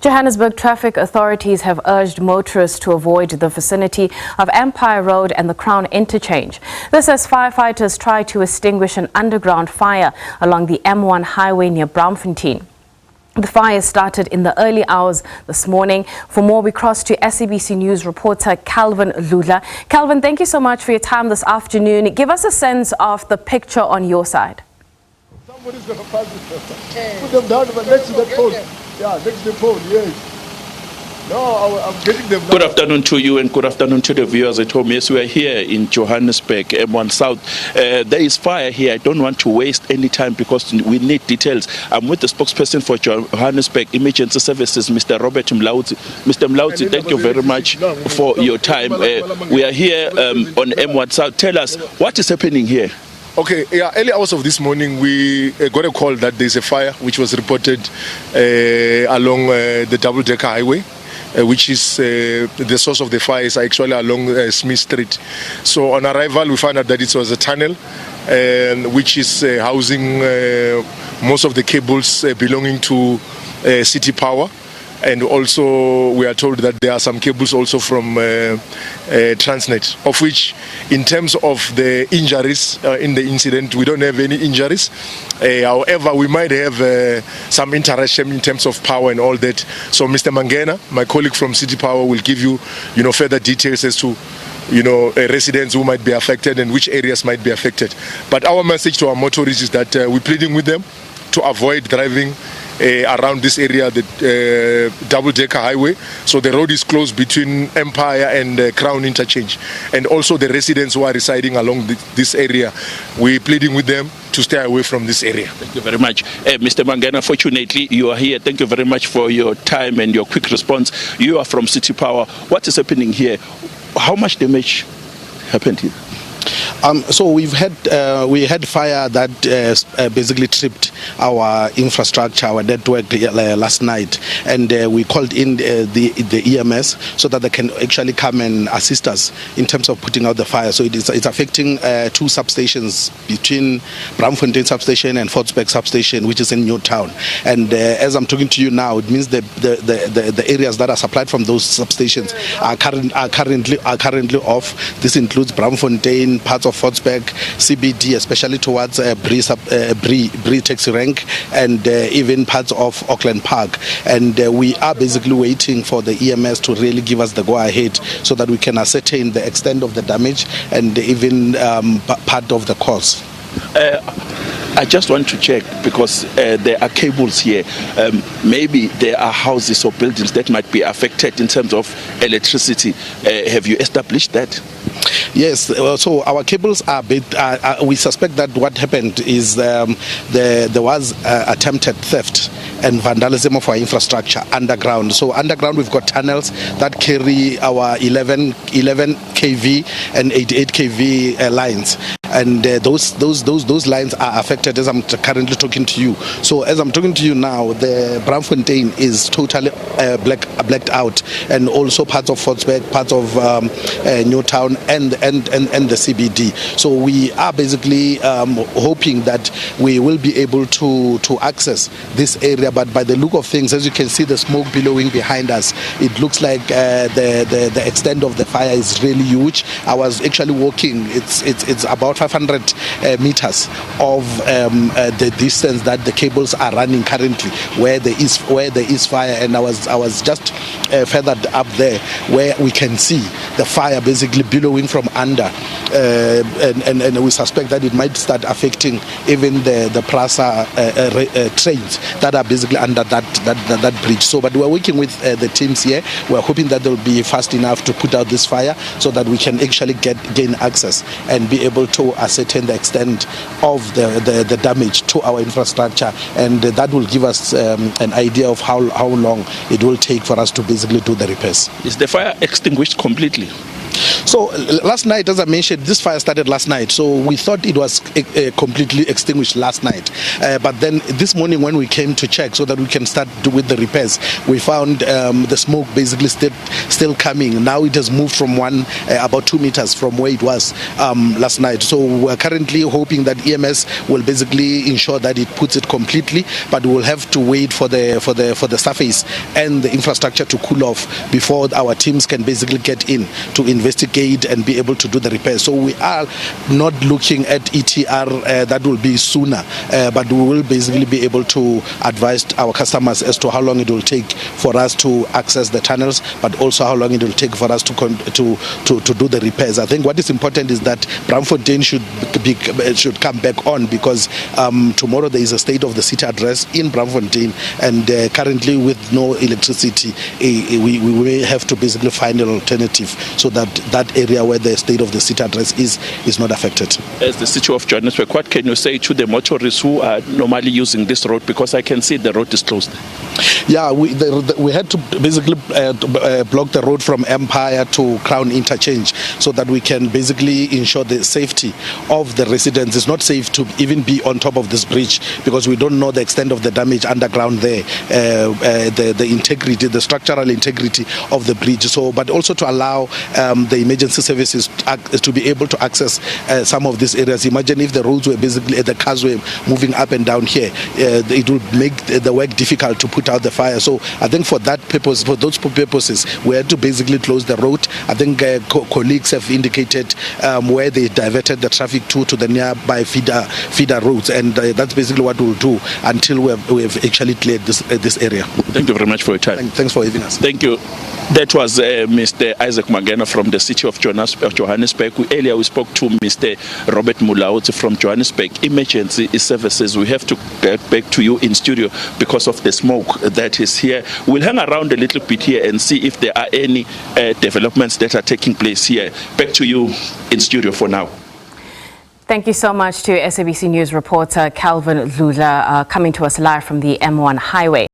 Johannesburg traffic authorities have urged motorists to avoid the vicinity of Empire Road and the Crown Interchange. This as firefighters try to extinguish an underground fire along the M1 highway near Braamfontein. The fire started in the early hours this morning. For more, we cross to SABC News reporter Calvin Dludla. Calvin, thank you so much for your time this afternoon. Give us a sense of the picture on your side. Somebody's going to pass it. Put them down next to that pole. Yeah, next to the pole, yes. No, I'm getting them now. Good afternoon to you and good afternoon to the viewers at home. Yes, we are here in Johannesburg, M1 South. There is fire here. I don't want to waste any time because we need details. I'm with the spokesperson for Johannesburg Emergency Services, Mr. Robert Mlaudzi. Mr. Mlaudzi, thank you very much for your time. We are here on M1 South. Tell us, what is happening here? Okay, yeah, early hours of this morning, we got a call that there's a fire which was reported along the double-decker highway, which is the source of the fire is actually along Smith Street. So on arrival, we found out that it was a tunnel which is housing most of the cables belonging to City Power. And also we are told that there are some cables also from Transnet, of which in terms of the injuries in the incident, we don't have any injuries. However, we might have some interaction in terms of power and all that. So Mr. Mangena, my colleague from City Power, will give you, further details as to residents who might be affected and which areas might be affected. But our message to our motorists is that we're pleading with them to avoid driving around this area, the double-decker highway. So the road is closed between Empire and Crown Interchange. And also the residents who are residing along this area, we're pleading with them to stay away from this area. Thank you very much. Mr. Mangena, fortunately, you are here. Thank you very much for your time and your quick response. You are from City Power. What is happening here? How much damage happened here? So we had fire that basically tripped our infrastructure, our network last night, and we called in the EMS so that they can actually come and assist us in terms of putting out the fire. So it's affecting two substations between Braamfontein substation and Fortsburg substation, which is in Newtown. And as I'm talking to you now, it means the areas that are supplied from those substations are currently off. This includes Braamfontein, parts of Fortsburg, CBD, especially towards Bree taxi rank, and even parts of Auckland Park. And we are basically waiting for the EMS to really give us the go-ahead so that we can ascertain the extent of the damage and even part of the cause. I just want to check because there are cables here. Maybe there are houses or buildings that might be affected in terms of electricity. Have you established that? Yes, so our cables are we suspect that what happened is there was attempted theft and vandalism of our infrastructure underground. So underground we've got tunnels that carry our 11 kV and 88 kV lines. And those lines are affected as I'm currently talking to you. So as I'm talking to you now, the Braamfontein is totally blacked out, and also parts of Fortsburg, parts of Newtown, and the CBD. So we are basically hoping that we will be able to access this area. But by the look of things, as you can see the smoke billowing behind us, it looks like the extent of the fire is really huge. I was actually walking. It's about 500 meters of the distance that the cables are running currently, where there is fire, and I was just further up there where we can see the fire basically billowing from under, and we suspect that it might start affecting even the Prasa trains that are basically under that bridge. So, but we're working with the teams here. We're hoping that they'll be fast enough to put out this fire so that we can actually gain access and be able to ascertain the extent of the damage to our infrastructure, and that will give us an idea of how long it will take for us to basically do the repairs. Is the fire extinguished completely? So last night, as I mentioned, this fire started last night. So we thought it was completely extinguished last night. But then this morning when we came to check so that we can start with the repairs, we found the smoke basically still coming. Now it has moved from about 2 meters from where it was last night. So we're currently hoping that EMS will basically ensure that it puts it completely, but we'll have to wait for the surface and the infrastructure to cool off before our teams can basically get in to investigate and be able to do the repairs. So we are not looking at ETR that will be sooner, but we will basically be able to advise our customers as to how long it will take for us to access the tunnels, but also how long it will take for us to do the repairs. I think what is important is that Braamfontein should come back on, because tomorrow there is a state of the city address in Braamfontein, and currently with no electricity, we may have to basically find an alternative so that that area where the state of the city address is not affected. As the city of Johannesburg, what can you say to the motorists who are normally using this road, because I can see the road is closed? Yeah, we had to basically block the road from Empire to Crown Interchange so that we can basically ensure the safety of the residents. It's not safe to even be on top of this bridge because we don't know the extent of the damage underground there, the integrity, the structural integrity of the bridge. So, but also to allow the emergency services to be able to access some of these areas. Imagine if the roads were basically, the cars were moving up and down here, it would make the work difficult to put out the fire. So I think for that purpose, for those purposes, we had to basically close the road. I think colleagues have indicated where they diverted the traffic to the nearby feeder roads, and that's basically what we'll do until we have actually cleared this area. Thank you very much for your time. Thanks for having us. Thank you. That was Mr. Isaac Magena from the city of Johannesburg. Earlier we spoke to Mr. Robert Mulaudzi from Johannesburg Emergency Services. We have to get back to you in studio because of the smoke that is here. We'll hang around a little bit here and see if there are any developments that are taking place here. Back to you in studio for now. Thank you so much to SABC News reporter Calvin Dludla coming to us live from the M1 highway.